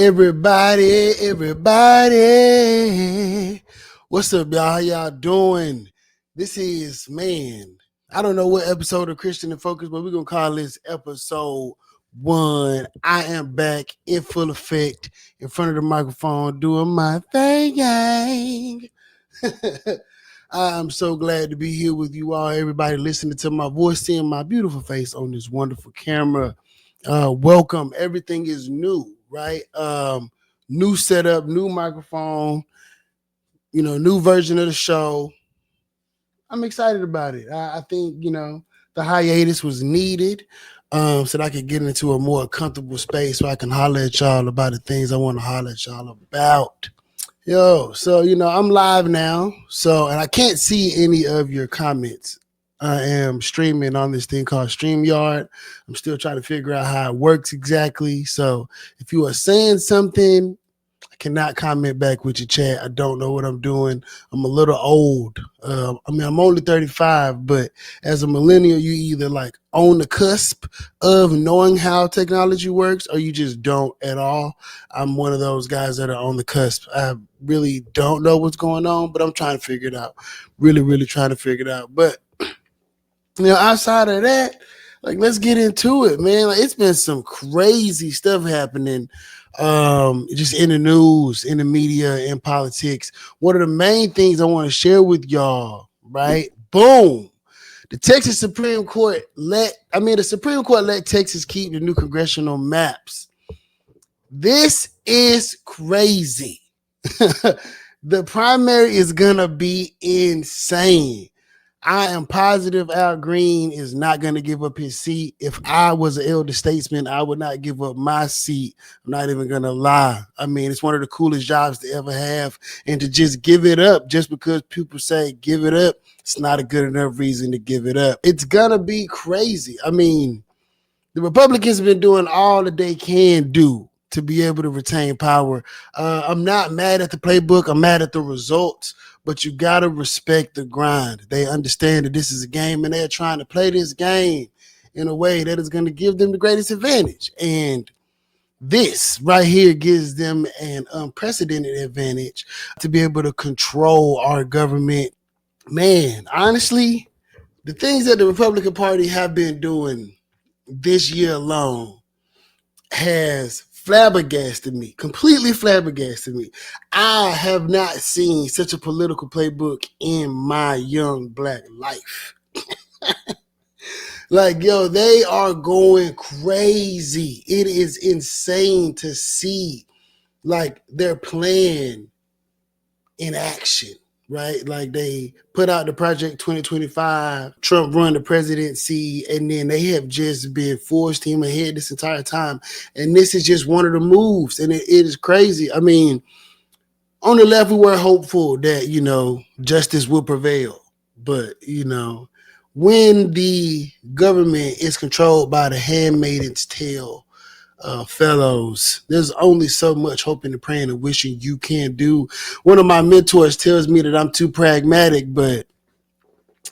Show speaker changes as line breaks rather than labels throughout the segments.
Everybody. What's up, y'all? How y'all doing? This is, I don't know what episode of Christian and Focus, but we're going to call this episode 1. I am back in full effect in front of the microphone doing my thing. I'm so glad to be here with you all, everybody listening to my voice, seeing my beautiful face on this wonderful camera. Welcome. Everything is new, right? New setup, new microphone, new version of the show. I'm excited about it. I think, the hiatus was needed so that I could get into a more comfortable space so I can holler at y'all about the things I want to holler at y'all about. So, I'm live now. And I can't see any of your comments. I am streaming on this thing called StreamYard. I'm still trying to figure out how it works exactly. So if you are saying something, I cannot comment back with your chat. I don't know what I'm doing. I'm a little old. I'm only 35, but as a millennial, you either like on the cusp of knowing how technology works or you just don't at all. I'm one of those guys that are on the cusp. I really don't know what's going on, but I'm trying to figure it out. Really, really trying to figure it out. But outside of that, let's get into it, man. It's been some crazy stuff happening just in the news, in the media, in politics. One of the main things I want to share with y'all, right? Boom. The Texas Supreme Court let Texas keep the new congressional maps. This is crazy. The primary is going to be insane. I am positive Al Green is not going to give up his seat. If I was an elder statesman, I would not give up my seat. I'm not even going to lie. I mean, it's one of the coolest jobs to ever have. And to just give it up just because people say give it up, it's not a good enough reason to give it up. It's going to be crazy. I mean, the Republicans have been doing all that they can do to be able to retain power. I'm not mad at the playbook. I'm mad at the results. But you got to respect the grind. They understand that this is a game and they're trying to play this game in a way that is going to give them the greatest advantage. And this right here gives them an unprecedented advantage to be able to control our government. Man, honestly, the things that the Republican Party have been doing this year alone has flabbergasted me, completely flabbergasted me. I have not seen such a political playbook in my young black life. They are going crazy. It is insane to see their plan in action. Right? They put out the Project 2025, Trump run the presidency, and then they have just been full steam ahead this entire time. And this is just one of the moves, and it is crazy. I mean, on the left, we were hopeful that, justice will prevail. But, when the government is controlled by the handmaid's tale, fellows, there's only so much hoping and praying and wishing you can do. One of my mentors tells me that I'm too pragmatic, but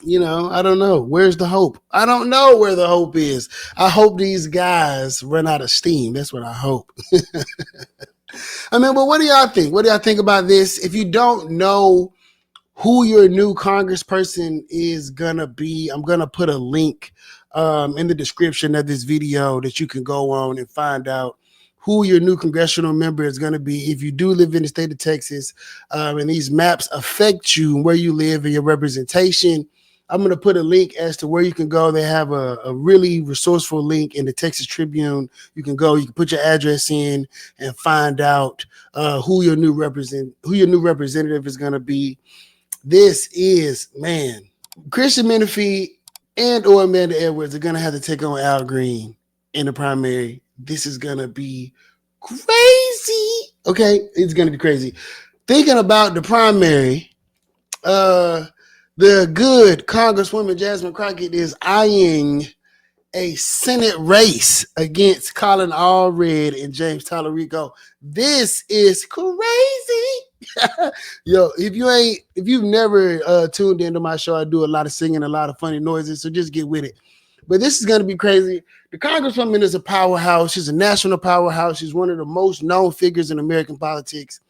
I don't know. Where's the hope? I don't know where the hope is. I hope these guys run out of steam. That's what I hope. I mean, but what do y'all think? What do y'all think about this? If you don't know who your new congressperson is gonna be, I'm gonna put a link in the description of this video that you can go on and find out who your new congressional member is going to be. If you do live in the state of Texas and these maps affect you and where you live and your representation, I'm going to put a link as to where you can go. They have a really resourceful link in the Texas Tribune. You can go, you can put your address in and find out who your new representative is going to be. This is, Christian Menifee and or Amanda Edwards are going to have to take on Al Green in the primary. This is going to be crazy. Okay, it's going to be crazy. Thinking about the primary, the good Congresswoman Jasmine Crockett is eyeing a Senate race against Colin Allred and James Tallarico. This is crazy. Yo, if you've never tuned into my show, I do a lot of singing, a lot of funny noises, so just get with it. But this is going to be crazy. The Congresswoman is a powerhouse. She's a national powerhouse. She's one of the most known figures in American politics.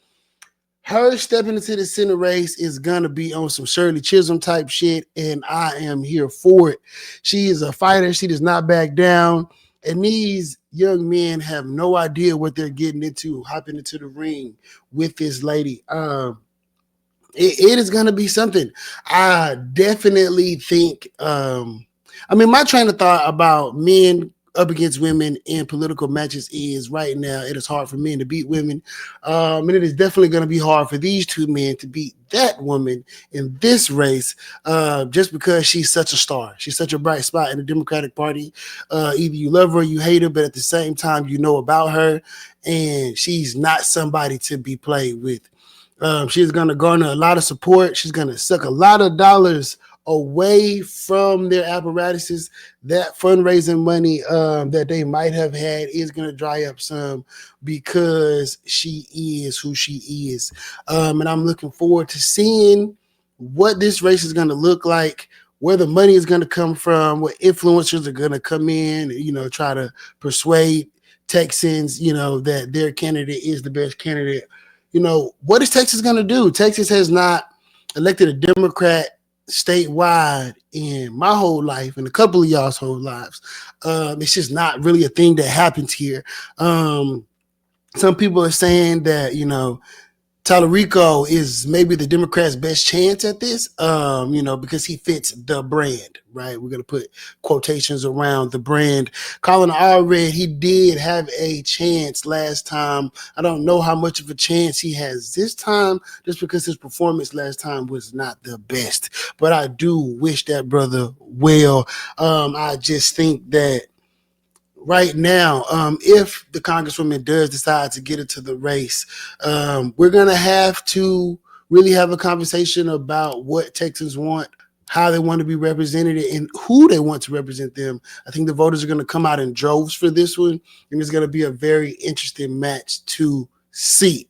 Her stepping into the Senate race is going to be on some Shirley Chisholm type shit, and I am here for it. She is a fighter. She does not back down. And these young men have no idea what they're getting into, hopping into the ring with this lady. It is going to be something. I definitely think, my train of thought about men up against women in political matches is right now it is hard for men to beat women. And it is definitely going to be hard for these two men to beat that woman in this race just because she's such a star. She's such a bright spot in the Democratic Party. Either you love her or you hate her, but at the same time, you know about her, and she's not somebody to be played with. She's going to garner a lot of support. She's going to suck a lot of dollars away from their apparatuses. That fundraising money that they might have had is going to dry up some because she is who she is. And I'm looking forward to seeing what this race is going to look like, where the money is going to come from, what influencers are going to come in, try to persuade Texans, that their candidate is the best candidate. What is Texas going to do? Texas has not elected a Democrat statewide in my whole life and a couple of y'all's whole lives. It's just not really a thing that happens here. Some people are saying that, Tallarico is maybe the Democrats' best chance at this, because he fits the brand, right? We're going to put quotations around the brand. Colin Allred, he did have a chance last time. I don't know how much of a chance he has this time, just because his performance last time was not the best. But I do wish that brother well. I just think that right now, if the Congresswoman does decide to get into the race, we're going to have to really have a conversation about what Texans want, how they want to be represented, and who they want to represent them. I think the voters are going to come out in droves for this one, and it's going to be a very interesting match to see.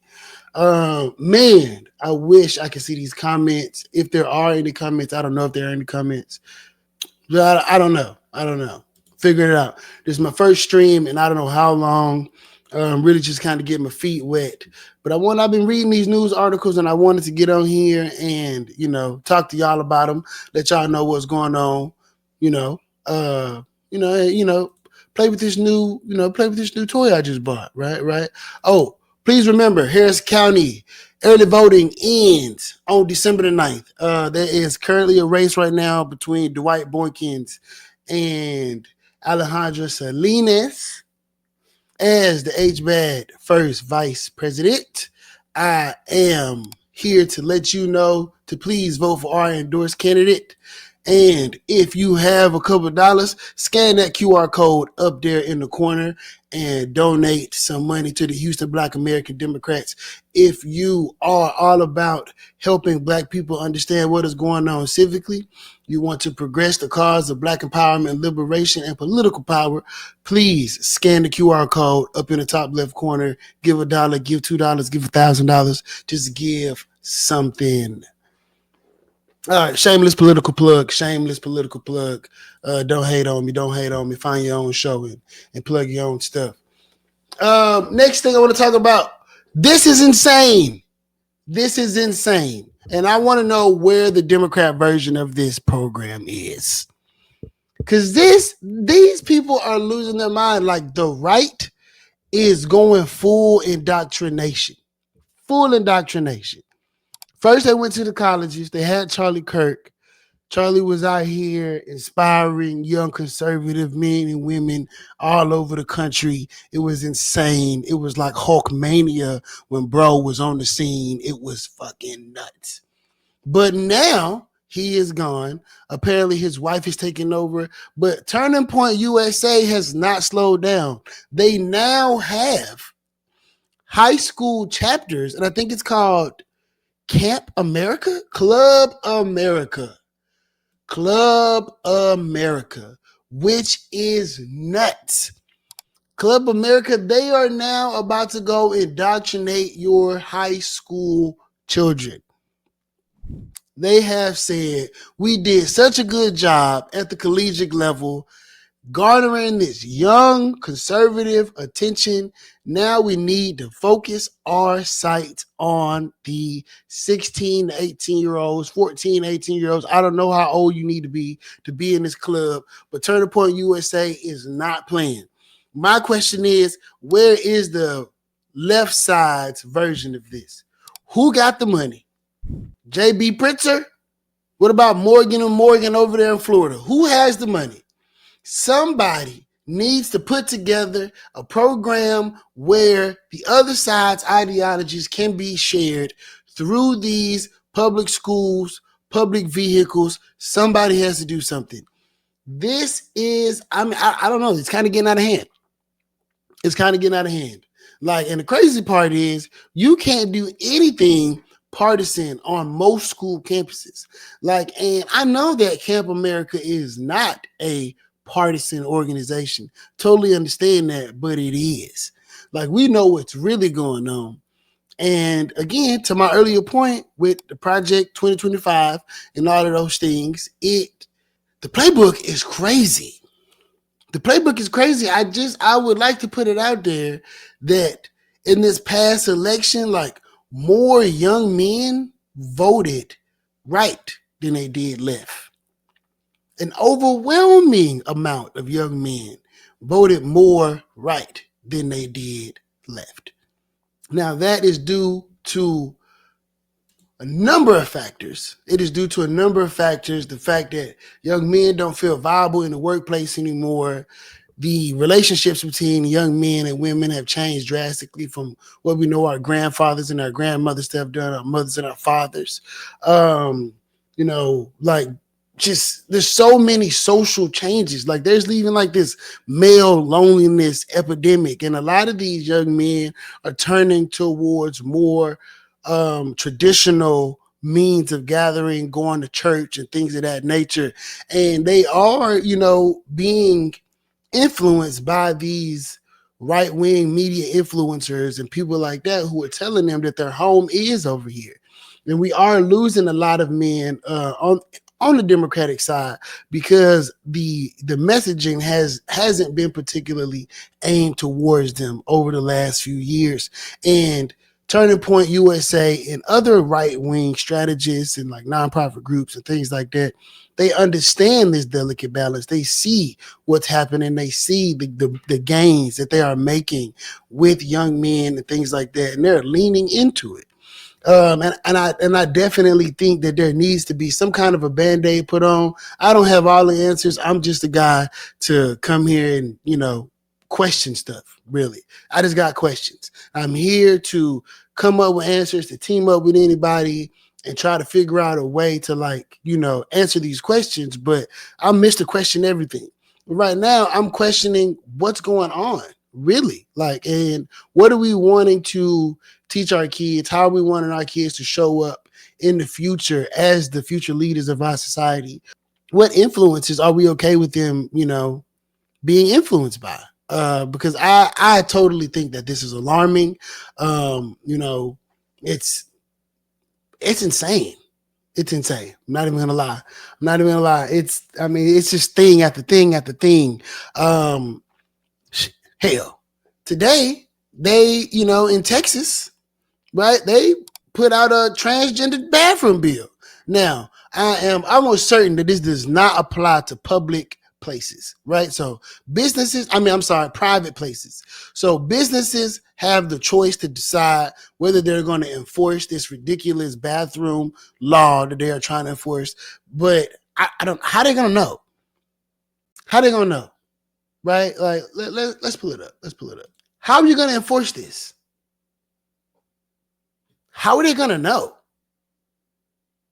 Man, I wish I could see these comments. If there are any comments, I don't know if there are any comments. But I don't know. Figuring it out. This is my first stream, and I don't know how long. Really just kind of getting my feet wet. But I've been reading these news articles, and I wanted to get on here and talk to y'all about them, let y'all know what's going on. Play with this new toy I just bought. Right. Oh, please remember, Harris County early voting ends on December the 9th. There is currently a race right now between Dwight Boykins and Alejandra Salinas as the HBAD first vice president. I am here to let you know to please vote for our endorsed candidate. And if you have a couple of dollars, scan that QR code up there in the corner and donate some money to the Houston Black American Democrats. If you are all about helping Black people understand what is going on civically, you want to progress the cause of Black empowerment, liberation, and political power, please scan the QR code up in the top left corner. Give $1, give $2, give $1,000. Just give something. All right, shameless political plug. Don't hate on me. Find your own show and plug your own stuff. Next thing I want to talk about. This is insane. And I want to know where the Democrat version of this program is. Because these people are losing their mind. Like, the right is going full indoctrination. First, they went to the colleges. They had Charlie Kirk. Charlie was out here inspiring young conservative men and women all over the country. It was insane. It was like Hulkmania when bro was on the scene. It was fucking nuts. But now he is gone. Apparently his wife is taking over. But Turning Point USA has not slowed down. They now have high school chapters, and I think it's called Club America, which is nuts. Club America, they are now about to go indoctrinate your high school children. They have said, we did such a good job at the collegiate level. garnering this young conservative attention. Now we need to focus our sights on the 16 to 18-year-olds, 14, 18-year-olds. I don't know how old you need to be in this club, but Turning Point USA is not playing. My question is, where is the left side's version of this? Who got the money? J.B. Pritzker? What about Morgan and Morgan over there in Florida? Who has the money? Somebody needs to put together a program where the other side's ideologies can be shared through these public schools, public vehicles. Somebody has to do something. This is, I don't know. It's kind of getting out of hand. Like, and the crazy part is you can't do anything partisan on most school campuses. Like, and I know that Camp America is not a partisan organization. Totally understand that, but it is. Like, we know what's really going on. And again, to my earlier point with the Project 2025 and all of those things, the playbook is crazy. I would like to put it out there that in this past election, like, more young men voted right than they did left. An overwhelming amount of young men voted more right than they did left. Now, that is due to a number of factors. The fact that young men don't feel viable in the workplace anymore. The relationships between young men and women have changed drastically from what we know our grandfathers and our grandmothers have done, our mothers and our fathers. Just there's so many social changes. Like, there's even like this male loneliness epidemic, and a lot of these young men are turning towards more traditional means of gathering, going to church and things of that nature. And they are, being influenced by these right-wing media influencers and people like that who are telling them that their home is over here. And we are losing a lot of men on the Democratic side because the messaging hasn't been particularly aimed towards them over the last few years. And Turning Point USA and other right-wing strategists and like nonprofit groups and things like that, they understand this delicate balance. They see what's happening. They see the gains that they are making with young men and things like that, and they're leaning into it. And I definitely think that there needs to be some kind of a Band-Aid put on. I don't have all the answers. I'm just a guy to come here and, question stuff, really. I just got questions. I'm here to come up with answers, to team up with anybody and try to figure out a way to answer these questions. But I miss to question everything. Right now, I'm questioning what's going on, really. And what are we wanting to teach our kids? How are we wanting our kids to show up in the future as the future leaders of our society? What influences are we okay with them, being influenced by? Because I totally think that this is alarming. It's insane. It's insane. I'm not even gonna lie. It's just thing after thing after thing. Hell, today they, in Texas, right? They put out a transgender bathroom bill. Now, I am almost certain that this does not apply to public places, right? So private places. So businesses have the choice to decide whether they're going to enforce this ridiculous bathroom law that they are trying to enforce. But I don't, how are they going to know? Right? Like, let's pull it up. How are you going to enforce this? How are they going to know?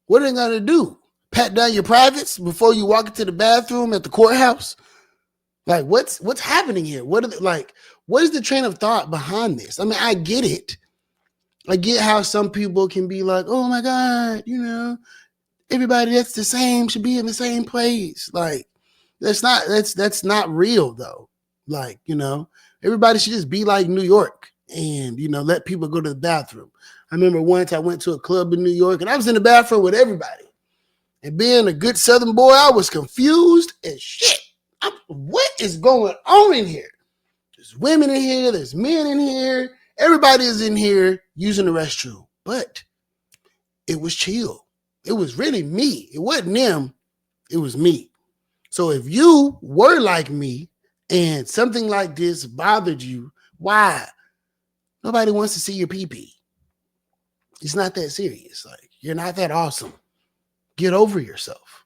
What are they going to do? Pat down your privates before you walk into the bathroom at the courthouse? Like, what's happening here? What is the train of thought behind this? I mean, I get it. I get how some people can be like, oh my God, everybody that's the same should be in the same place. Like, that's not real though. Like, everybody should just be like New York and, let people go to the bathroom. I remember once I went to a club in New York and I was in the bathroom with everybody. And being a good Southern boy, I was confused as shit. What is going on in here? There's women in here. There's men in here. Everybody is in here using the restroom. But it was chill. It was really me. It wasn't them. It was me. So if you were like me and something like this bothered you, why? Nobody wants to see your pee-pee. It's not that serious. Like, you're not that awesome. Get over yourself.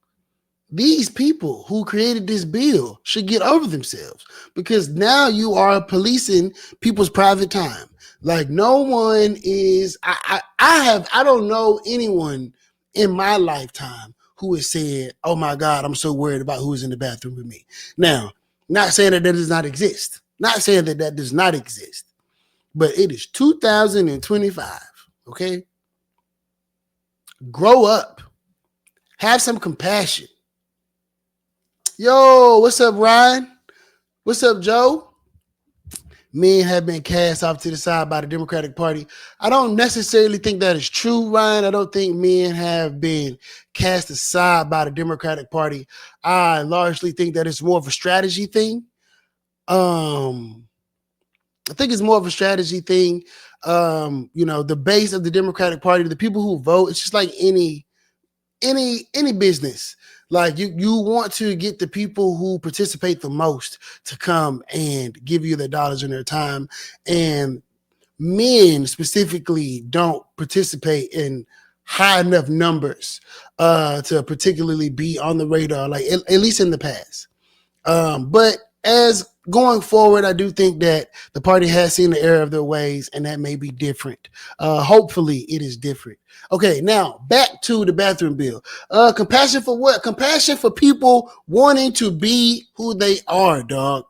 These people who created this bill should get over themselves, because now you are policing people's private time. Like, no one is, I don't know anyone in my lifetime who has said, oh my God, I'm so worried about who's in the bathroom with me. Now, not saying that does not exist. Not saying that does not exist. But it is 2025, okay? Grow up. Have some compassion. Yo, what's up, Ryan? What's up, Joe? Men have been cast off to the side by the Democratic Party. I don't necessarily think that is true, Ryan. I don't think men have been cast aside by the Democratic Party. I largely think that it's more of a strategy thing. I think it's more of a strategy thing. The base of the Democratic Party, the people who vote, it's just like any business. Like, you want to get the people who participate the most to come and give you their dollars and their time. And men specifically don't participate in high enough numbers to particularly be on the radar, like at least in the past. But as going forward, I do think that the party has seen the error of their ways, and that may be different. Hopefully it is different. Okay, now back to the bathroom bill. Compassion for what? Compassion for people wanting to be who they are, dog.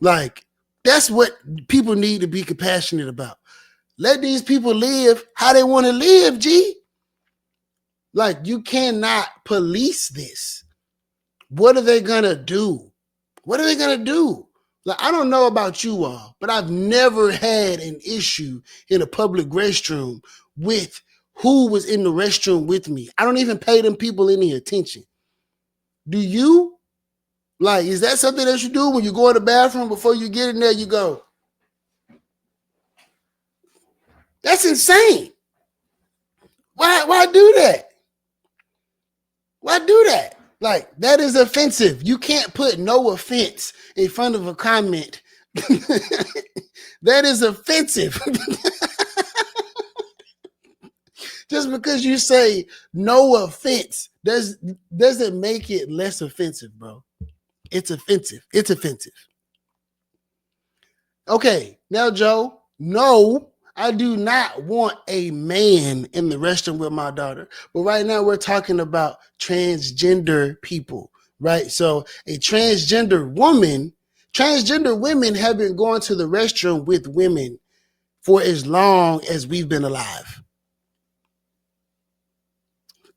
Like, that's what people need to be compassionate about. Let these people live how they want to live, G. Like, you cannot police this. What are they going to do? What are they going to do? Like, I don't know about you all, but I've never had an issue in a public restroom with who was in the restroom with me. I don't even pay them people any attention. Do you? Like, is that something that you do when you go in the bathroom before you get in there, you go? That's insane. Why do that? Why do that? Like, that is offensive. You can't put no offense in front of a comment. That is offensive. Just because you say no offense doesn't make it less offensive, bro. It's offensive. It's offensive. Okay, now, Joe, no, I do not want a man in the restroom with my daughter. But right now we're talking about transgender people, right? So a transgender women have been going to the restroom with women for as long as we've been alive.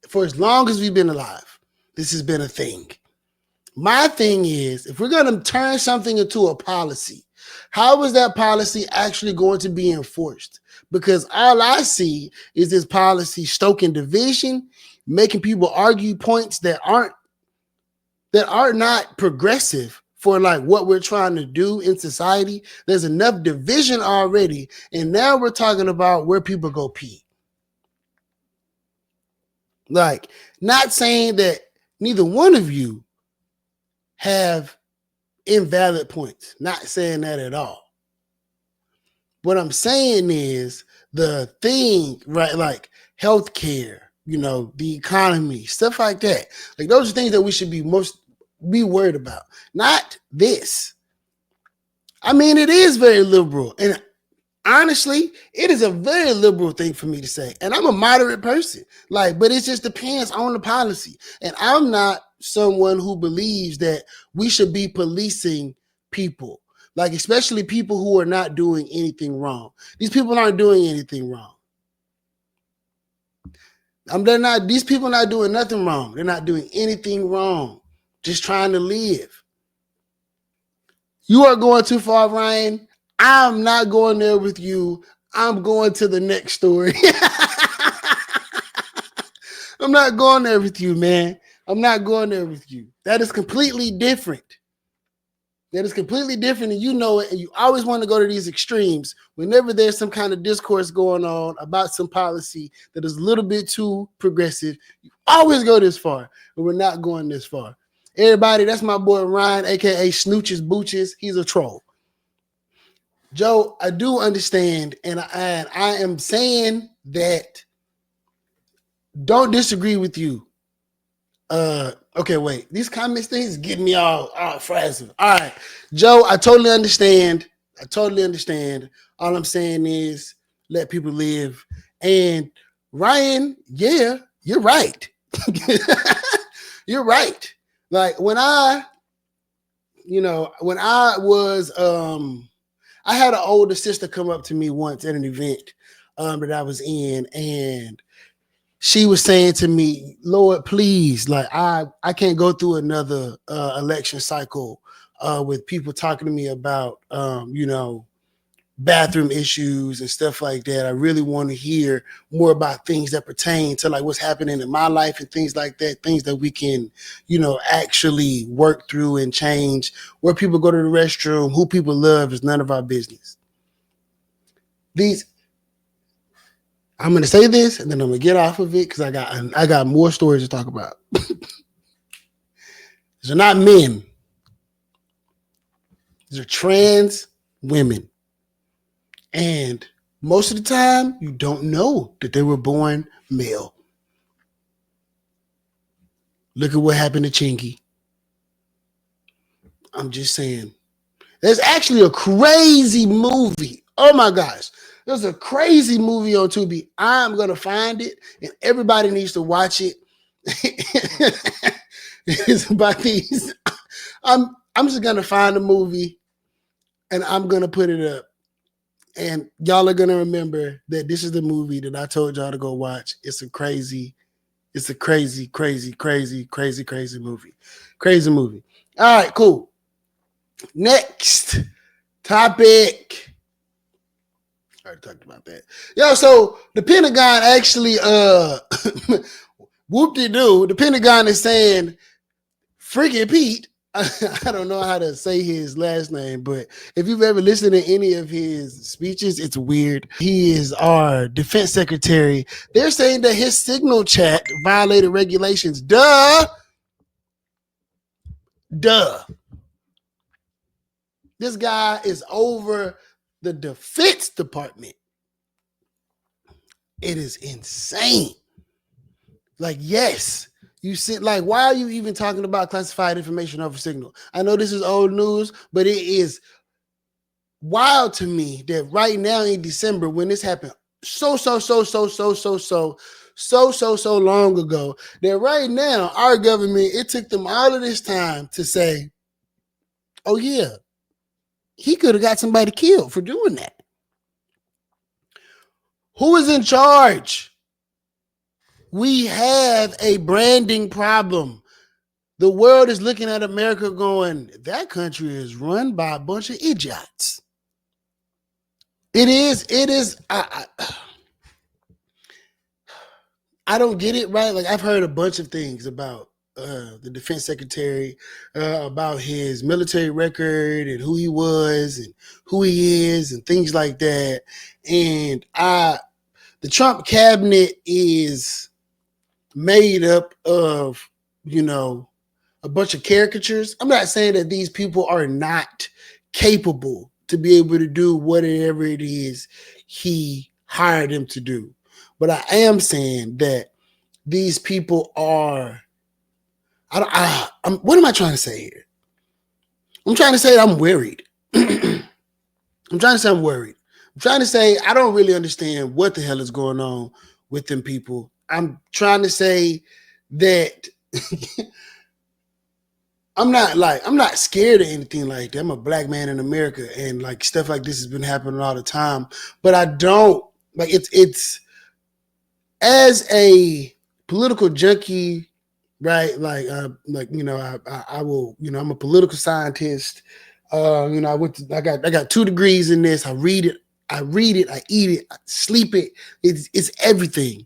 For as long as we've been alive, this has been a thing. My thing is, if we're going to turn something into a policy, how is that policy actually going to be enforced? Because all I see is this policy stoking division, making people argue points that are not progressive for like what we're trying to do in society. There's enough division already, and now we're talking about where people go pee. Like, not saying that neither one of you have invalid points. Not saying that at all. What I'm saying is the thing, right? Like healthcare, the economy, stuff like that. Like, those are things that we should be worried about. Not this. I mean, it is very liberal. And honestly, it is a very liberal thing for me to say. And I'm a moderate person. Like, but it just depends on the policy. And I'm not someone who believes that we should be policing people, like especially people who are not doing anything wrong. These people aren't doing anything wrong. These people are not doing nothing wrong. They're not doing anything wrong. Just trying to live. You are going too far, Ryan. I'm not going there with you. I'm going to the next story. I'm not going there with you, man. I'm not going there with you. That is completely different. that is completely different and you know it, and you always want to go to these extremes whenever there's some kind of discourse going on about some policy that is a little bit too progressive. You always go this far, and we're not going this far. Everybody, that's my boy Ryan, aka Snooches Booches. He's a troll. Joe, I do understand, and I am saying that don't disagree with you. Okay, wait. These comments things getting me all frazzled. All right, Joe, I totally understand. All I'm saying is let people live. And Ryan, yeah, you're right. You're right. Like when I was I had an older sister come up to me once at an event that I was in, and she was saying to me, Lord, please, like I can't go through another election cycle with people talking to me about bathroom issues and stuff like that. I really want to hear more about things that pertain to like what's happening in my life and things like that, things that we can, actually work through and change. Where people go to the restroom, who people love is none of our business. I'm going to say this and then I'm going to get off of it because I got more stories to talk about. These are not men. These are trans women. And most of the time, you don't know that they were born male. Look at what happened to Chingy. I'm just saying. There's actually a crazy movie. Oh my gosh. There's a crazy movie on Tubi. I'm going to find it and everybody needs to watch it. It's about these. I'm just going to find a movie and I'm going to put it up. And y'all are going to remember that this is the movie that I told y'all to go watch. It's a crazy movie. Crazy movie. All right, cool. Next topic. I already talked about that. Yo, so the Pentagon actually, whoop-de-doo, the Pentagon is saying, freaking Pete, I don't know how to say his last name, but if you've ever listened to any of his speeches, it's weird. He is our defense secretary. They're saying that his signal chat violated regulations. Duh. This guy is over the Defense Department. It is insane. Like, yes. You sit like, why are you even talking about classified information over signal? I know this is old news, but it is wild to me that right now in December, when this happened so long ago, that right now our government, it took them all of this time to say, oh yeah, he could have got somebody killed for doing that. Who is in charge? We have a branding problem. The world is looking at America going, that country is run by a bunch of idiots. It is. I don't get it, right? Like I've heard a bunch of things about the defense secretary, about his military record and who he was and who he is and things like that. And the Trump cabinet is made up of, a bunch of caricatures. I'm not saying that these people are not capable to be able to do whatever it is he hired them to do. But I am saying that these people are, what am I trying to say here? I'm trying to say that I'm worried. I'm trying to say I don't really understand what the hell is going on with them people. I'm trying to say that I'm not scared of anything like that. I'm a black man in America and like stuff like this has been happening all the time. But I don't like it's as a political junkie, right? I will, I'm a political scientist. I got 2 degrees in this. I read it, I eat it, I sleep it. It's everything.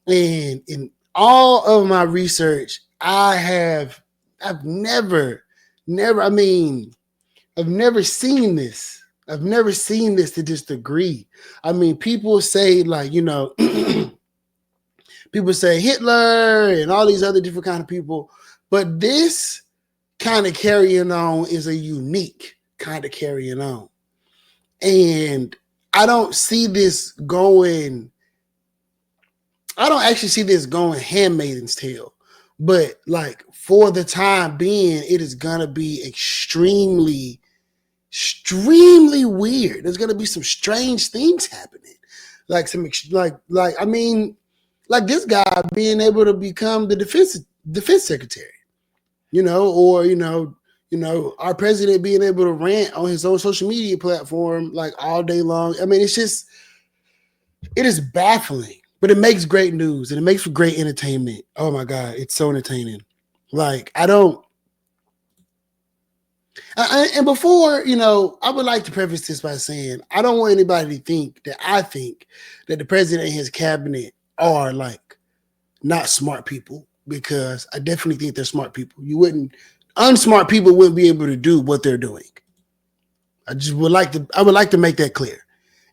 And in all of my research, I've never, I mean, I've never seen this. I've never seen this to this degree. I mean, people say like, people say Hitler and all these other different kind of people, but this kind of carrying on is a unique kind of carrying on. And I don't actually see this going Handmaid's Tale, but like for the time being, it is going to be extremely weird. There's going to be some strange things happening. Like this guy being able to become the defense secretary, or our president being able to rant on his own social media platform like all day long. I mean, it is baffling, but it makes great news and it makes for great entertainment. Oh my God, it's so entertaining. Like and before, I would like to preface this by saying, I don't want anybody to think that I think that the president and his cabinet are like not smart people, because I definitely think they're smart people. Unsmart people wouldn't be able to do what they're doing. I would like to make that clear.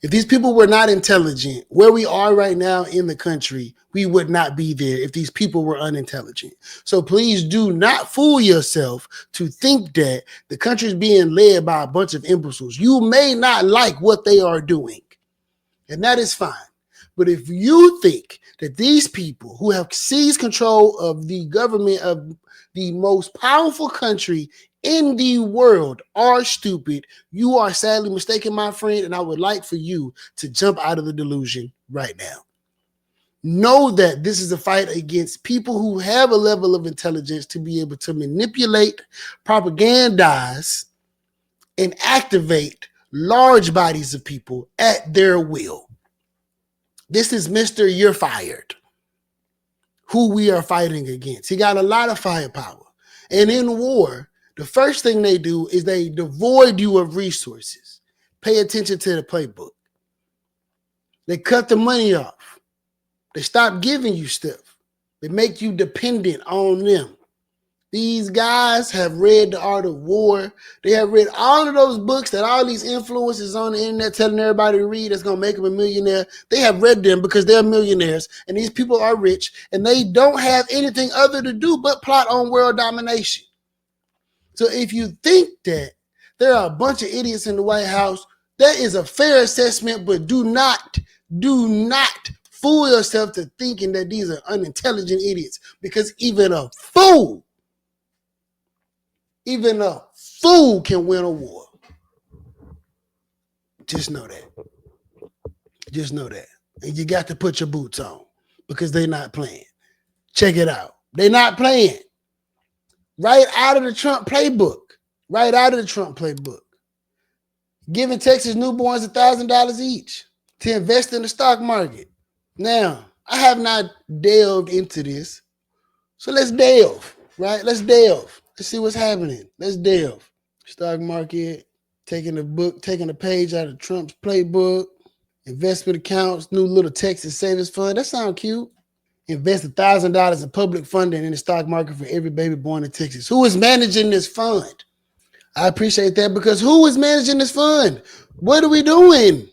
If these people were not intelligent, where we are right now in the country, we would not be there if these people were unintelligent. So please do not fool yourself to think that the country is being led by a bunch of imbeciles. You may not like what they are doing, and that is fine. But if you think that these people who have seized control of the government of the most powerful country in the world are stupid, you are sadly mistaken, my friend, and I would like for you to jump out of the delusion right now. Know that this is a fight against people who have a level of intelligence to be able to manipulate, propagandize, and activate large bodies of people at their will. This is Mr. You're Fired, who we are fighting against. He got a lot of firepower. And in war, the first thing they do is they devoid you of resources. Pay attention to the playbook. They cut the money off. They stop giving you stuff. They make you dependent on them. These guys have read The Art of War. They have read all of those books that all these influencers on the internet telling everybody to read that's going to make them a millionaire. They have read them because they're millionaires, and these people are rich, and they don't have anything other to do but plot on world domination. So if you think that there are a bunch of idiots in the White House, that is a fair assessment, but do not fool yourself to thinking that these are unintelligent idiots, because even a fool can win a war. Just know that. And you got to put your boots on, because they're not playing. Check it out. They're not playing. Right out of the Trump playbook. Giving Texas newborns $1,000 each to invest in the stock market. Now, I have not delved into this, so let's delve, right? Let's see what's happening. Let's delve. Stock market, taking a page out of Trump's playbook, investment accounts, new little Texas savings fund. That sounds cute. Invest $1,000 in public funding in the stock market for every baby born in Texas. Who is managing this fund? I appreciate that, because who is managing this fund? What are we doing?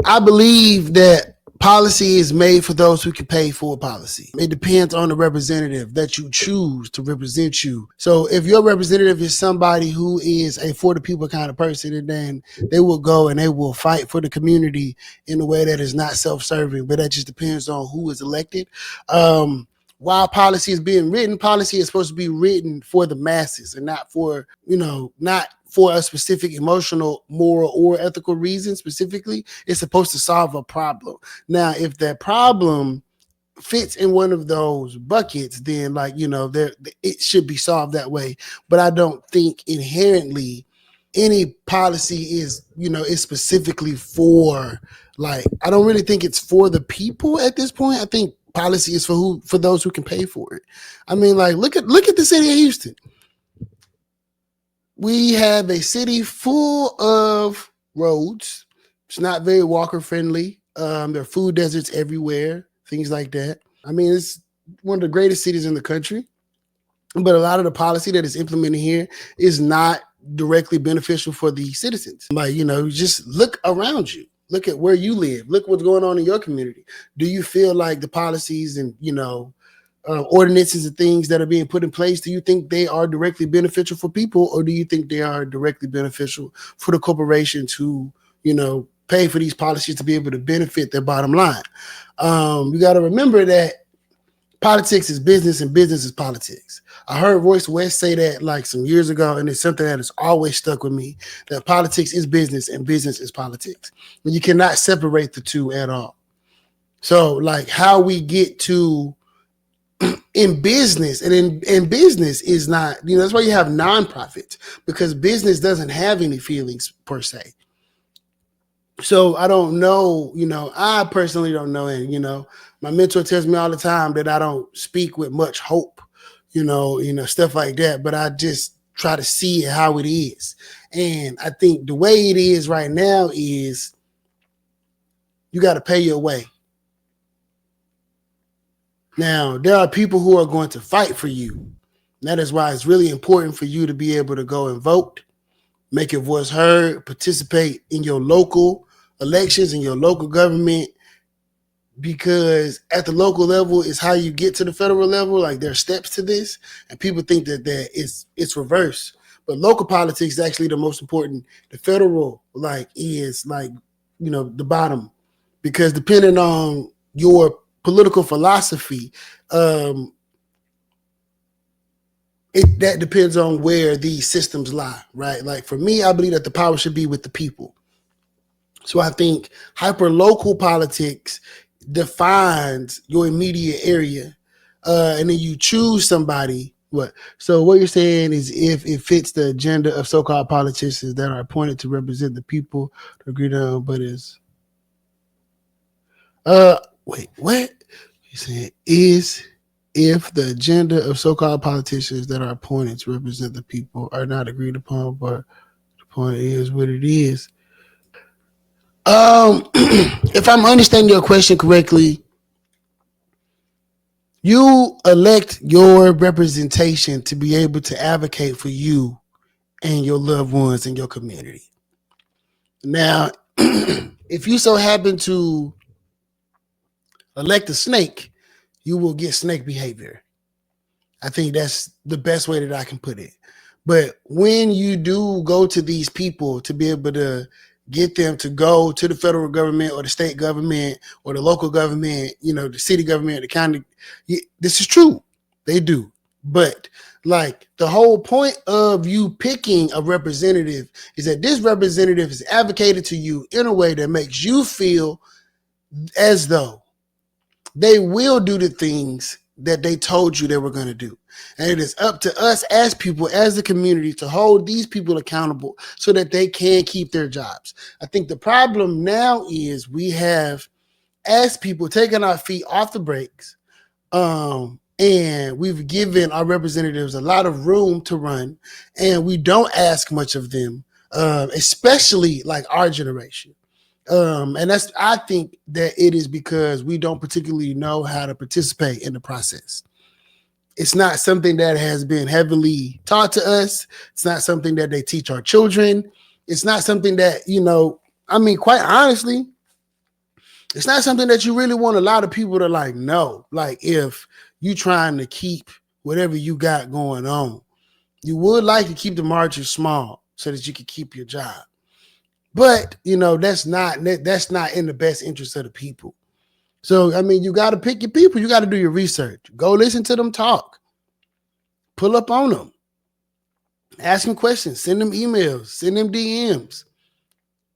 I believe that policy is made for those who can pay for policy. It depends on the representative that you choose to represent you. So if your representative is somebody who is a for the people kind of person, then they will go and they will fight for the community in a way that is not self-serving, but that just depends on who is elected. While policy is being written, policy is supposed to be written for the masses and not for a specific emotional, moral, or ethical reason specifically. It's supposed to solve a problem. Now, if that problem fits in one of those buckets, then it should be solved that way. But I don't think inherently any policy is specifically for, I don't really think it's for the people at this point. I think policy is for those who can pay for it. I mean, look at the city of Houston. We have a city full of roads. It's not very walker friendly. There are food deserts everywhere, things like that. I mean, it's one of the greatest cities in the country, but a lot of the policy that is implemented here is not directly beneficial for the citizens. Like, just look around you. Look at where you live. Look what's going on in your community. Do you feel like the policies and, ordinances and things that are being put in place, do you think they are directly beneficial for people, or do you think they are directly beneficial for the corporations who, pay for these policies to be able to benefit their bottom line? You got to remember that politics is business and business is politics. I heard Royce West say that like some years ago, and it's something that has always stuck with me, that politics is business and business is politics. And you cannot separate the two at all. So like how we get to in business, and in business is not, that's why you have nonprofits, because business doesn't have any feelings per se. So I don't know, I personally don't know. And, my mentor tells me all the time that I don't speak with much hope, stuff like that. But I just try to see how it is. And I think the way it is right now is you got to pay your way. Now, there are people who are going to fight for you. That is why it's really important for you to be able to go and vote, make your voice heard, participate in your local elections, in your local government, because at the local level is how you get to the federal level. Like, there are steps to this, and people think that it's reverse. But local politics is actually the most important. The federal is the bottom, because depending on your political philosophy, that depends on where these systems lie, right? Like for me, I believe that the power should be with the people. So I think hyper-local politics defines your immediate area, and then you choose somebody. What? So what you're saying is, if it fits the agenda of so-called politicians that are appointed to represent the people, to agree on, but is wait, what? You saying is if the agenda of so-called politicians that are appointed to represent the people are not agreed upon, but the point is what it is. If I'm understanding your question correctly, you elect your representation to be able to advocate for you and your loved ones in your community. Now, if you so happen to elect a snake, you will get snake behavior. I think that's the best way that I can put it. But when you do go to these people to be able to get them to go to the federal government or the state government or the local government, the city government, the county, this is true. They do. But like the whole point of you picking a representative is that this representative is advocated to you in a way that makes you feel as though they will do the things that they told you they were going to do. And it is up to us as people, as the community, to hold these people accountable so that they can keep their jobs. I think the problem now is we have, as people, taken our feet off the brakes, and we've given our representatives a lot of room to run, and we don't ask much of them, especially like our generation. And I think that it is because we don't particularly know how to participate in the process. It's not something that has been heavily taught to us. It's not something that they teach our children. It's not something that, quite honestly, it's not something that you really want a lot of people to know. Like, if you trying to keep whatever you got going on, you would like to keep the margin small so that you can keep your job. But, that's not in the best interest of the people. So, you got to pick your people. You got to do your research. Go listen to them talk. Pull up on them. Ask them questions. Send them emails. Send them DMs.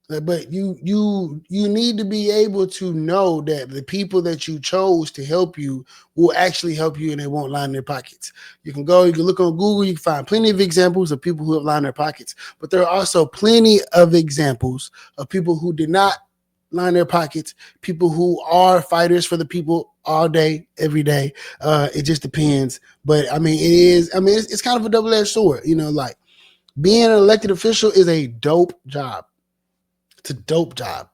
But you need to be able to know that the people that you chose to help you will actually help you, and they won't line their pockets. You can look on Google, you can find plenty of examples of people who have lined their pockets, but there are also plenty of examples of people who did not line their pockets, people who are fighters for the people all day, every day. It just depends. But it's kind of a double-edged sword. Being an elected official is a dope job. It's a dope job.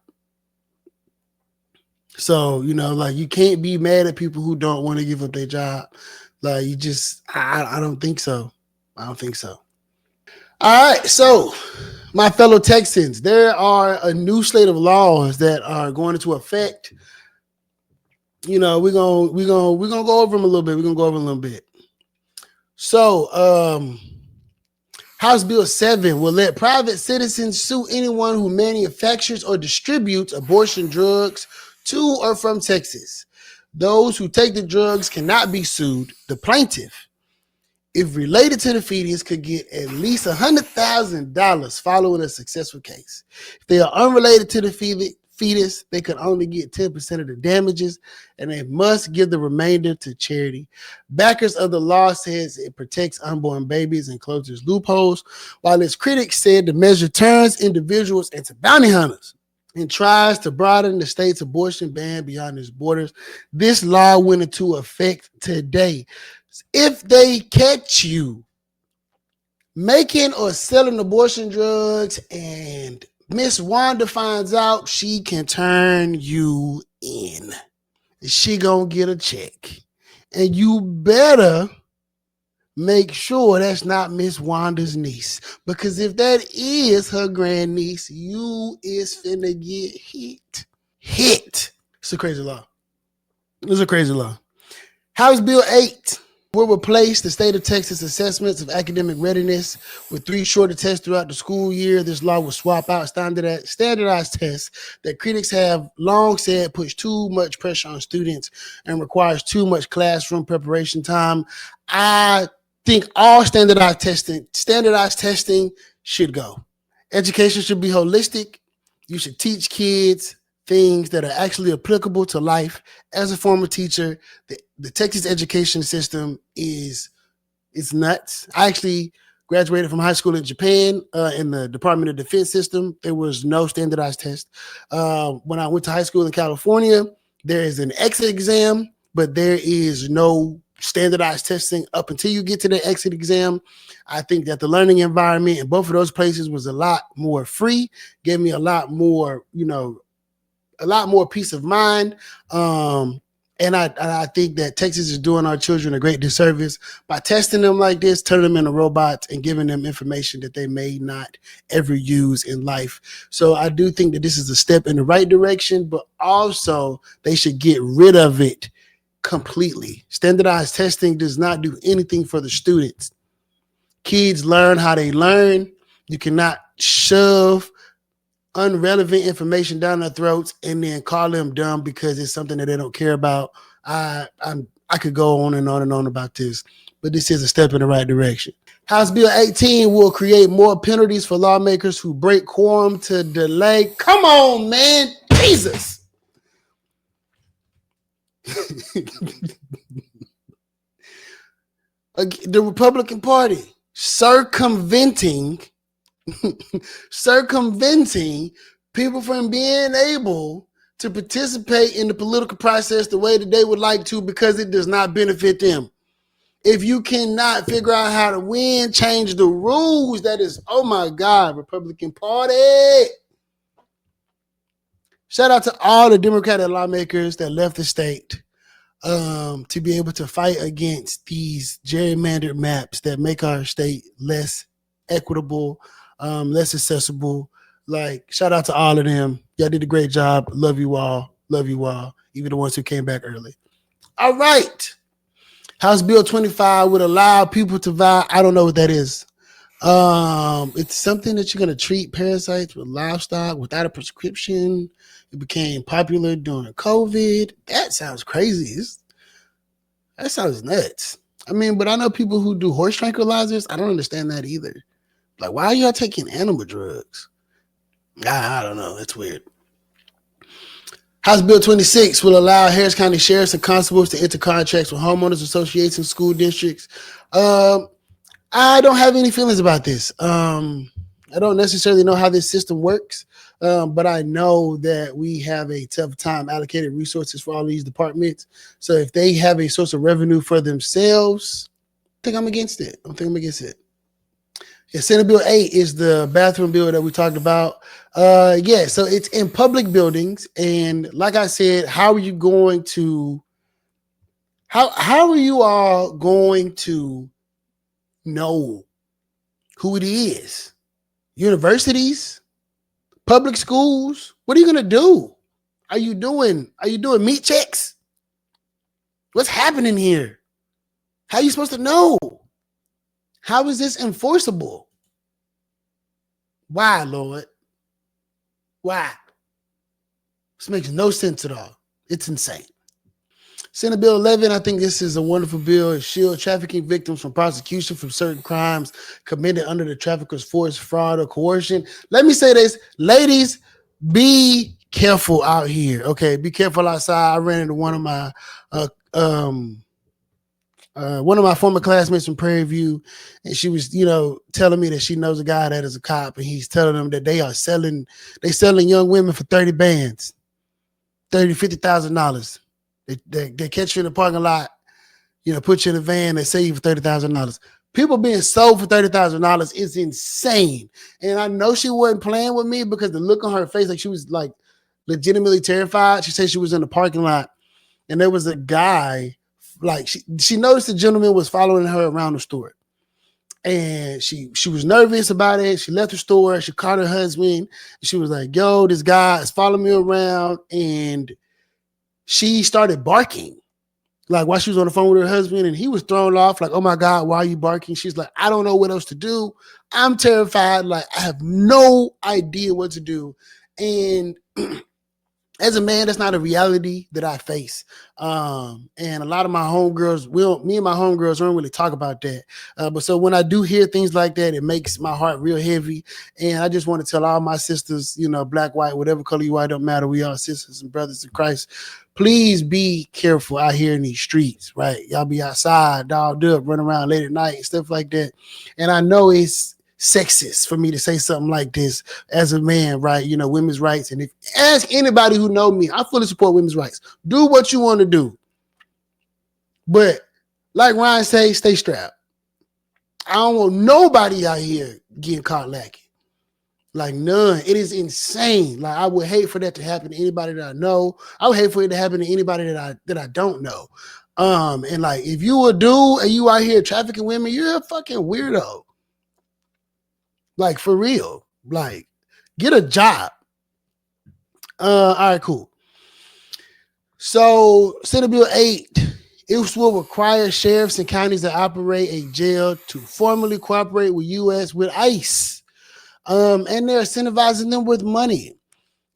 So, you can't be mad at people who don't want to give up their job. I don't think so. All right, so my fellow Texans, there are a new slate of laws that are going into effect. You know, we're gonna go over them a little bit. We're gonna go over a little bit. So, House Bill 7 will let private citizens sue anyone who manufactures or distributes abortion drugs to or from Texas. Those who take the drugs cannot be sued. The plaintiff, if related to the fetus, could get at least $100,000 following a successful case. If they are unrelated to the fetus, they could only get 10% of the damages, and they must give the remainder to charity. Backers of the law says it protects unborn babies and closes loopholes, while its critics said the measure turns individuals into bounty hunters and tries to broaden the state's abortion ban beyond its borders. This law went into effect today. If they catch you making or selling abortion drugs and Miss Wanda finds out, she can turn you in. She gonna get a check. And you better make sure that's not Miss Wanda's niece. Because if that is her grandniece, you is finna get hit. Hit. It's a crazy law. It's a crazy law. House Bill 8 will replace the state of Texas assessments of academic readiness with 3 shorter tests throughout the school year. This law will swap out standardized tests that critics have long said puts too much pressure on students and requires too much classroom preparation time. I think all standardized testing should go. Education should be holistic. You should teach kids things that are actually applicable to life. As a former teacher, the Texas education system is nuts. I actually graduated from high school in Japan in the Department of Defense system. There was no standardized test. When I went to high school in California, there is an exit exam, but there is no standardized testing up until you get to the exit exam. I think that the learning environment in both of those places was a lot more free, gave me a lot more, a lot more peace of mind. And I think that Texas is doing our children a great disservice by testing them like this, turning them into robots and giving them information that they may not ever use in life. So I do think that this is a step in the right direction, but also they should get rid of it completely. Standardized testing does not do anything for the students. Kids learn how they learn. You cannot shove unrelevant information down their throats and then call them dumb because it's something that they don't care about. I could go on and on and on about this, but this is a step in the right direction. House Bill 18 will create more penalties for lawmakers who break quorum to delay. Come on, man. Jesus. The Republican Party circumventing people from being able to participate in the political process the way that they would like to because it does not benefit them. If you cannot figure out how to win, change the rules. That is, oh my God, Republican Party. Shout out to all the Democratic lawmakers that left the state to be able to fight against these gerrymandered maps that make our state less equitable, less accessible. Like, shout out to all of them. Y'all did a great job. Love you all. Love you all. Even the ones who came back early. All right. House Bill 25 would allow people to buy. I don't know what that is. It's something that you're going to treat parasites with livestock without a prescription. It became popular during COVID. That sounds crazy. That sounds nuts. I mean, but I know people who do horse tranquilizers. I don't understand that either. Like, why are y'all taking animal drugs? I don't know. That's weird. House Bill 26 will allow Harris County sheriffs and constables to enter contracts with homeowners associations, school districts. I don't have any feelings about this. I don't necessarily know how this system works, but I know that we have a tough time allocating resources for all these departments. So if they have a source of revenue for themselves, I think I'm against it. Yeah, Senate Bill 8 is the bathroom bill that we talked about. So it's in public buildings. And like I said, how are you all going to know who it is. Universities, public schools. What are you gonna do? Are you doing meat checks? What's happening here? How are you supposed to know? How is this enforceable? Why, Lord? Why? This makes no sense at all. It's insane. Senate Bill 11, I think this is a wonderful bill. It shields trafficking victims from prosecution from certain crimes committed under the trafficker's force, fraud, or coercion. Let me say this, ladies, be careful out here. Okay, be careful outside. I ran into one of my former classmates from Prairie View, and she was, telling me that she knows a guy that is a cop, and he's telling them that they selling young women for 30 bands, $50,000. They catch you in the parking lot, put you in a van, they sell you for $30,000. People being sold for $30,000 is insane. And I know she wasn't playing with me because the look on her face, like she was like legitimately terrified. She said she was in the parking lot and there was a guy, like she noticed the gentleman was following her around the store. And she was nervous about it. She left the store. She called her husband. She was like, yo, this guy is following me around. And she started barking, like while she was on the phone with her husband, and he was thrown off, like, oh my God, why are you barking? She's like, I don't know what else to do. I'm terrified. Like, I have no idea what to do. And as a man, that's not a reality that I face. And a lot of my homegirls, me and my homegirls don't really talk about that. But so when I do hear things like that, it makes my heart real heavy. And I just want to tell all my sisters, black, white, whatever color you are, don't matter. We are sisters and brothers in Christ. Please be careful out here in these streets, right? Y'all be outside, dogged up, running around late at night and stuff like that. And I know it's sexist for me to say something like this as a man, right? Women's rights. And if ask anybody who know me, I fully support women's rights. Do what you want to do. But like Ryan say, stay strapped. I don't want nobody out here getting caught lacking. Like none. It is insane. Like I would hate for that to happen to anybody that I know. I would hate for it to happen to anybody that I don't know. And like if you a dude and you out here trafficking women, you're a fucking weirdo. Like for real. Like get a job. All right, cool. So Senate Bill 8, it will require sheriffs and counties that operate a jail to formally cooperate with U.S. with ICE. And they're incentivizing them with money.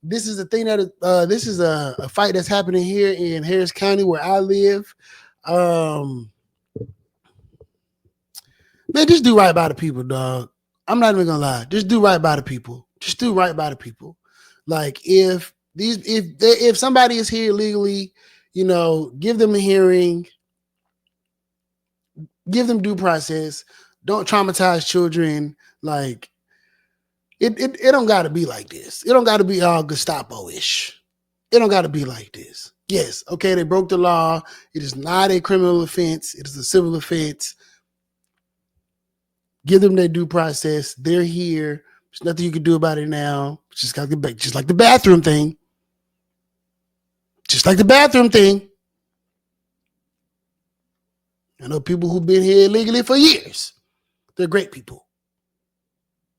This is a thing that this is a fight that's happening here in Harris County where I live. Man, just do right by the people, dog. I'm not even gonna lie. Just do right by the people. Just do right by the people. Like if somebody is here illegally, give them a hearing, give them due process. Don't traumatize children. Like it don't gotta be like this. It don't gotta be all Gestapo-ish. It don't gotta be like this. Yes, okay, they broke the law. It is not a criminal offense. It is a civil offense. Give them their due process. They're here. There's nothing you can do about it now. Just like the bathroom thing. Just like the bathroom thing. I know people who've been here illegally for years. They're great people.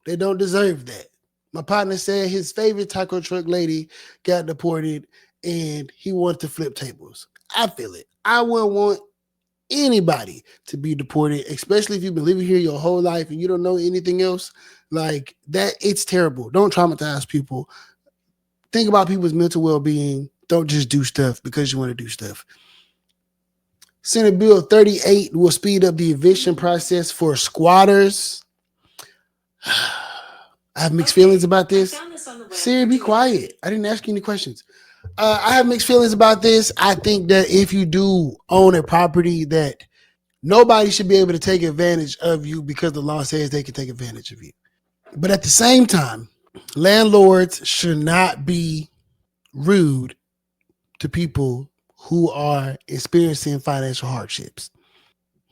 They don't deserve that. My partner said his favorite taco truck lady got deported and he wanted to flip tables. I feel it. I wouldn't want anybody to be deported, especially if you've been living here your whole life and you don't know anything else. Like that, it's terrible. Don't traumatize people. Think about people's mental well-being. Don't just do stuff because you want to do stuff. Senate Bill 38 will speed up the eviction process for squatters. I have mixed feelings about this. Siri, be quiet. I didn't ask you any questions. I have mixed feelings about this. I think that if you do own a property, that nobody should be able to take advantage of you because the law says they can take advantage of you. But at the same time, landlords should not be rude to people who are experiencing financial hardships.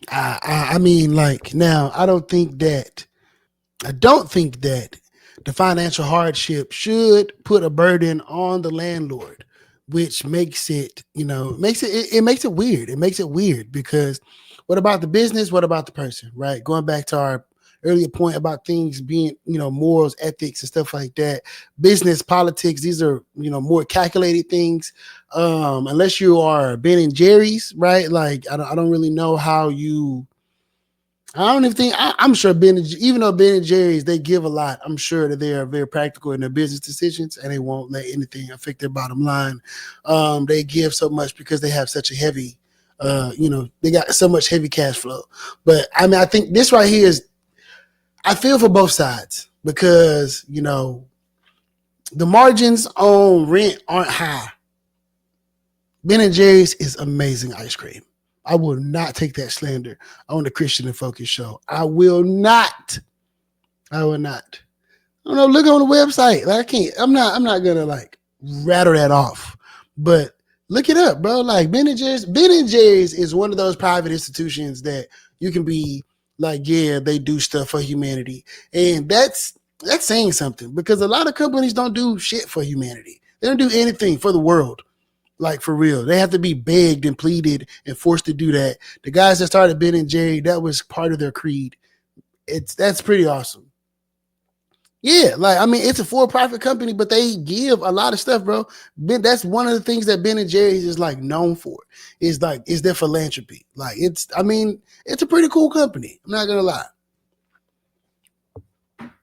I mean, like now, I don't think that the financial hardship should put a burden on the landlord, which makes it, makes it weird. It makes it weird because what about the business? What about the person, right? Going back to our earlier point about things being, morals, ethics, and stuff like that. Business, politics, these are, more calculated things. Unless you are Ben and Jerry's, right? Like, I don't really know how you. I don't even think I'm sure even though Ben and Jerry's, they give a lot. I'm sure that they are very practical in their business decisions and they won't let anything affect their bottom line. They give so much because they have such a heavy, they got so much heavy cash flow. But I mean, I think this right here is, I feel for both sides because, the margins on rent aren't high. Ben and Jerry's is amazing ice cream. I will not take that slander on the Christian and Focus show. I will not. I don't know. Look on the website. Like, I can't. I'm not gonna like rattle that off. But look it up, bro. Like Ben and Jerry's is one of those private institutions that you can be like, yeah, they do stuff for humanity, and that's saying something because a lot of companies don't do shit for humanity. They don't do anything for the world. Like, for real. They have to be begged and pleaded and forced to do that. The guys that started Ben and Jerry, that was part of their creed. That's pretty awesome. Yeah, like, I mean, it's a for-profit company, but they give a lot of stuff, bro. That's one of the things that Ben and Jerry's is like known for. Is their philanthropy. Like, it's a pretty cool company. I'm not gonna lie.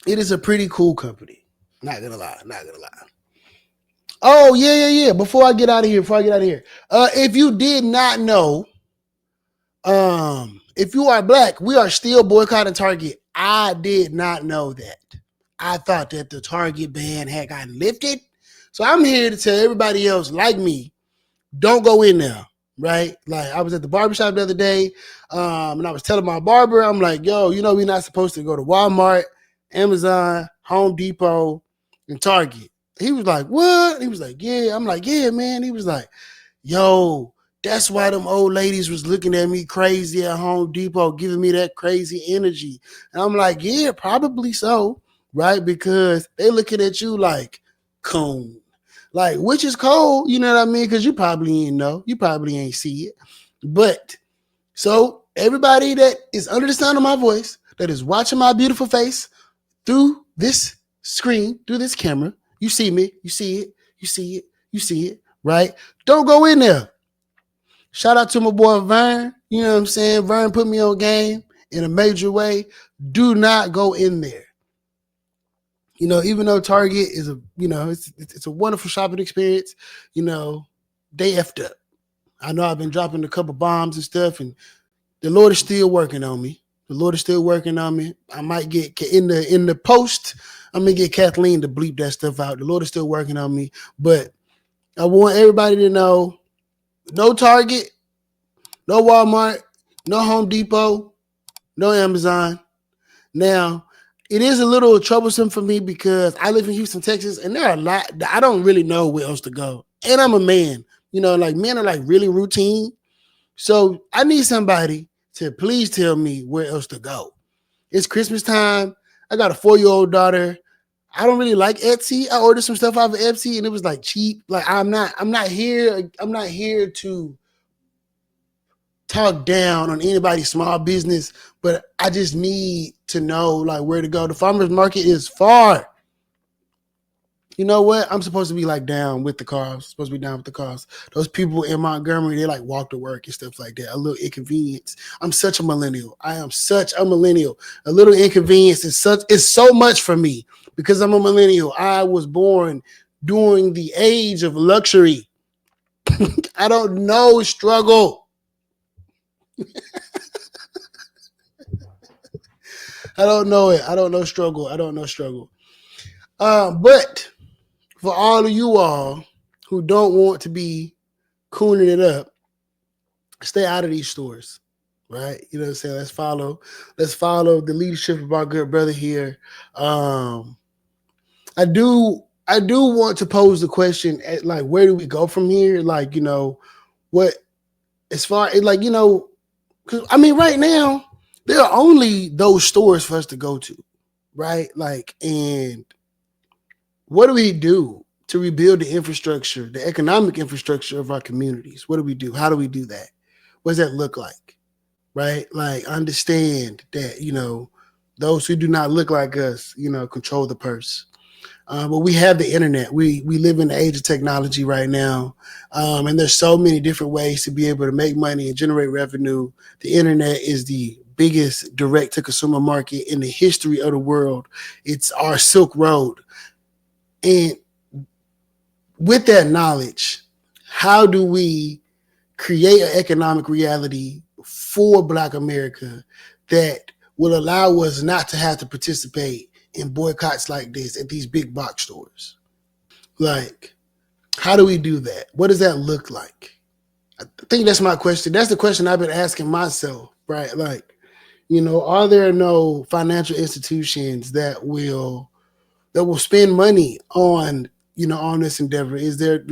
It is a pretty cool company. Not gonna lie. Oh, yeah. Before I get out of here, if you did not know, if you are black, we are still boycotting Target. I did not know that. I thought that the Target ban had gotten lifted. So I'm here to tell everybody else like me, don't go in there, right? Like, I was at the barbershop the other day, and I was telling my barber, I'm like, yo, we're not supposed to go to Walmart, Amazon, Home Depot, and Target. He was like, what? He was like, yeah. I'm like, yeah, man. He was like, yo, that's why them old ladies was looking at me crazy at Home Depot, giving me that crazy energy. And I'm like, yeah, probably so, right? Because they looking at you like, coon. Like, which is cold, you know what I mean? Because you probably ain't know. You probably ain't see it. But, so, everybody that is under the sound of my voice, that is watching my beautiful face through this screen, through this camera, you see me, you see it, right? Don't go in there. Shout out to my boy Vern. You know what I'm saying? Vern put me on game in a major way. Do not go in there. Even though Target is it's a wonderful shopping experience, they effed up. I know I've been dropping a couple bombs and stuff, and the Lord is still working on me. I might get in the post. I'm gonna get Kathleen to bleep that stuff out. The Lord is still working on me, but I want everybody to know: no Target, no Walmart, no Home Depot, no Amazon. Now, it is a little troublesome for me because I live in Houston, Texas, and there are a lot. I don't really know where else to go, and I'm a man. Like, men are like really routine, so I need somebody to please tell me where else to go. It's Christmas time. I got a 4-year-old daughter. I don't really like Etsy. I ordered some stuff off of Etsy and it was like cheap. Like, I'm not here to talk down on anybody's small business, but I just need to know like where to go. The farmer's market is far. You know what? I'm supposed to be like down with the cars. Those people in Montgomery, they like walk to work and stuff like that. A little inconvenience. I'm such a millennial. I am such a millennial. A little inconvenience is so much for me because I'm a millennial. I was born during the age of luxury. I don't know struggle. I don't know it. I don't know struggle. But for all of you all who don't want to be cooning it up, stay out of these stores, right? You know what I'm saying? Let's follow the leadership of our good brother here. I do want to pose the question at like, where do we go from here? Like, what, as far as like, because I mean, right now, there are only those stores for us to go to, right? Like, and what do we do to rebuild the infrastructure, the economic infrastructure of our communities? What do we do? How do we do that? What does that look like? Right? Like, understand that, Those who do not look like us, control the purse. But we have the internet. We live in the age of technology right now, and there's so many different ways to be able to make money and generate revenue. The internet is the biggest direct-to-consumer market in the history of the world. It's our Silk Road. And with that knowledge, how do we create an economic reality for Black America that will allow us not to have to participate in boycotts like this at these big box stores? Like, how do we do that? What does that look like? I think that's my question. That's the question I've been asking myself, right? Like, are there no financial institutions that will spend money on, on this endeavor? Is there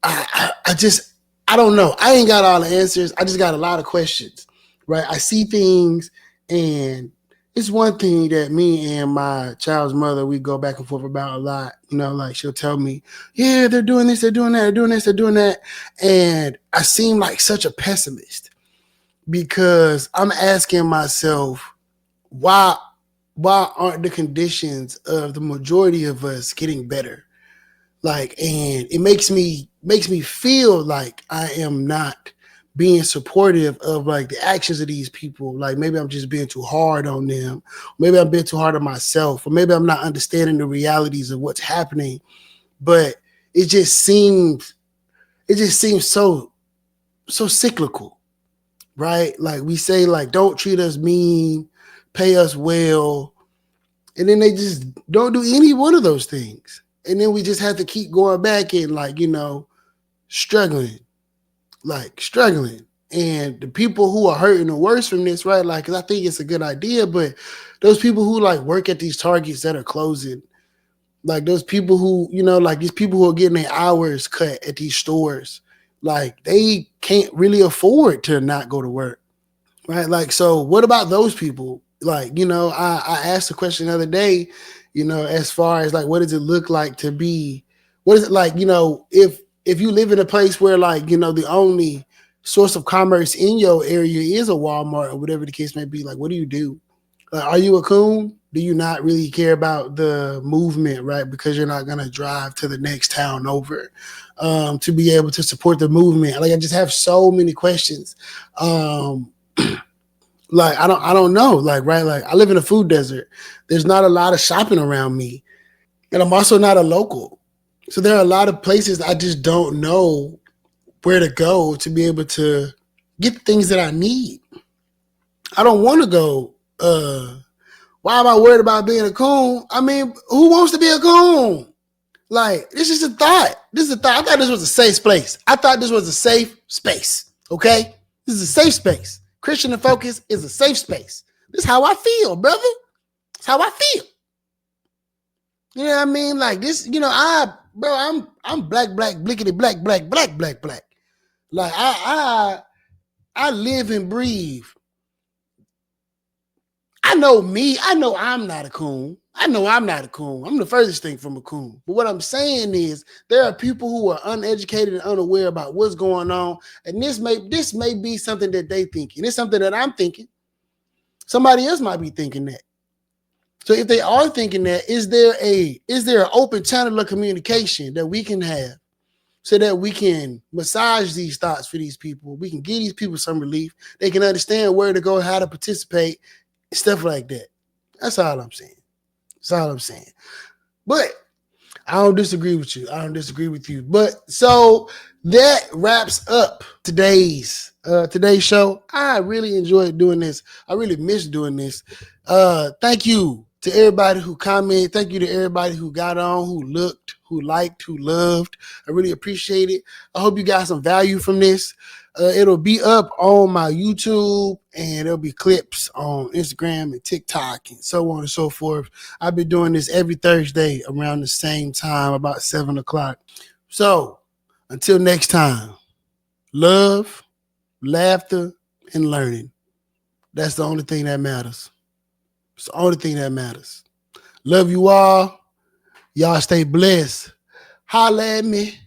I don't know. I ain't got all the answers. I just got a lot of questions, right? I see things, and it's one thing that me and my child's mother, we go back and forth about a lot. Like she'll tell me, yeah, they're doing this, they're doing that, they're doing this, they're doing that. And I seem like such a pessimist because I'm asking myself, why aren't the conditions of the majority of us getting better? Like, and it makes me feel like I am not being supportive of like the actions of these people. Like maybe I'm just being too hard on them. Maybe I'm being too hard on myself, or maybe I'm not understanding the realities of what's happening. But it just seems so cyclical, right? Like we say, like, don't treat us mean, pay us well, and then they just don't do any one of those things. And then we just have to keep going back and struggling. And the people who are hurting the worst from this, right? Like, cause I think it's a good idea, but those people who work at these Targets that are closing, like those people who, these people who are getting their hours cut at these stores, like they can't really afford to not go to work, right? Like, so what about those people? Like, I asked the question the other day, as far as like, what does it look like to be, what is it like, if you live in a place where the only source of commerce in your area is a Walmart or whatever the case may be, like, what do you do? Like, are you a coon? Do you not really care about the movement, right? Because you're not going to drive to the next town over to be able to support the movement. Like, I just have so many questions. Like, I don't know. Like, right. Like, I live in a food desert. There's not a lot of shopping around me. And I'm also not a local. So there are a lot of places I just don't know where to go to be able to get the things that I need. I don't want to go. Why am I worried about being a coon? I mean, who wants to be a coon? Like, this is a thought. This is a thought. I thought this was a safe place. I thought this was a safe space. Okay? This is a safe space. ChristianNFocus is a safe space. This is how I feel, brother. It's how I feel. You know what I mean? Like this, I'm black, blickety, black. Like I live and breathe. I know me. I know I'm not a coon. I'm the furthest thing from a coon. But what I'm saying is there are people who are uneducated and unaware about what's going on. And this may be something that they thinking. It's something that I'm thinking. Somebody else might be thinking that. So if they are thinking that, is there an open channel of communication that we can have so that we can massage these thoughts for these people? We can give these people some relief. They can understand where to go, how to participate, stuff like that. That's all I'm saying. But I don't disagree with you. But so that wraps up today's show. I really enjoyed doing this. I really miss doing this. Thank you to everybody who commented. Thank you to everybody who got on, who looked, who liked, who loved. I really appreciate it. I hope you got some value from this. It'll be up on my YouTube, and there'll be clips on Instagram and TikTok and so on and so forth. I've been doing this every Thursday around the same time, about 7 o'clock. So until next time, love, laughter, and learning. That's the only thing that matters. It's the only thing that matters. Love you all. Y'all stay blessed. Holla at me.